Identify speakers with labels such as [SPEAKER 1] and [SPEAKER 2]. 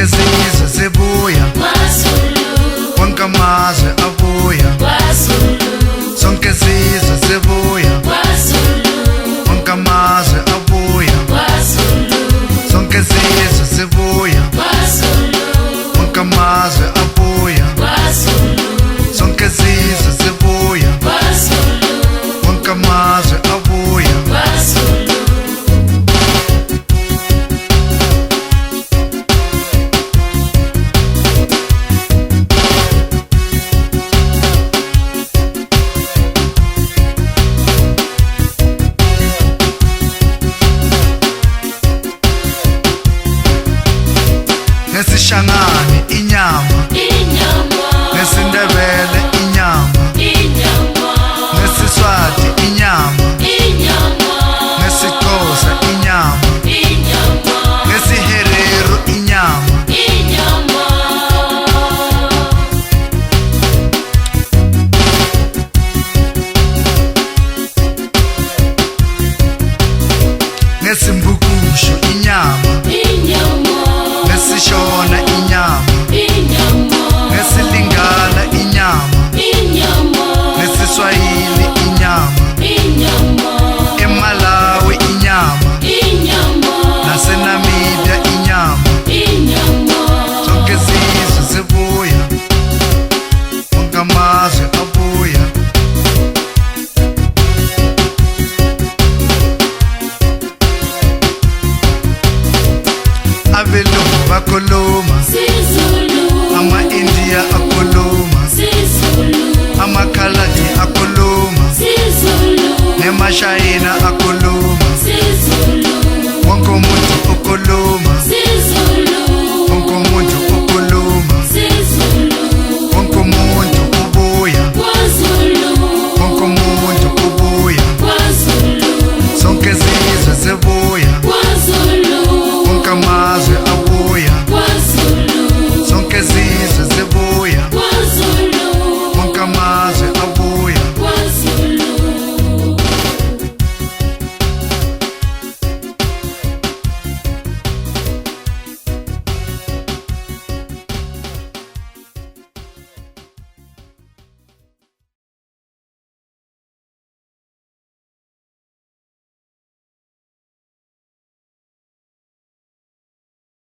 [SPEAKER 1] zonke izizwe zibuya wonke amazwe abuya zonke izizwe zibuya wonke amazwe abuya zonke izizwe zibuya wonke amazwe abuya zonke izizwe zibuya wonke amazwe abuya ngesishangane inyama ngesindebele inyama ngesiswati inyama ngesixhosa inyama ngesihereru inyama ngesimbukushu inyama ngesishona inyama ngesilingala inyama ngesiswahili inyama eMalawi inyama naseNamibia inyama zonke izizwe zibuya wonke amazwe abuya abelungu bakhuluma ama-India akhuluma amakhaladi akhuluma nemashayina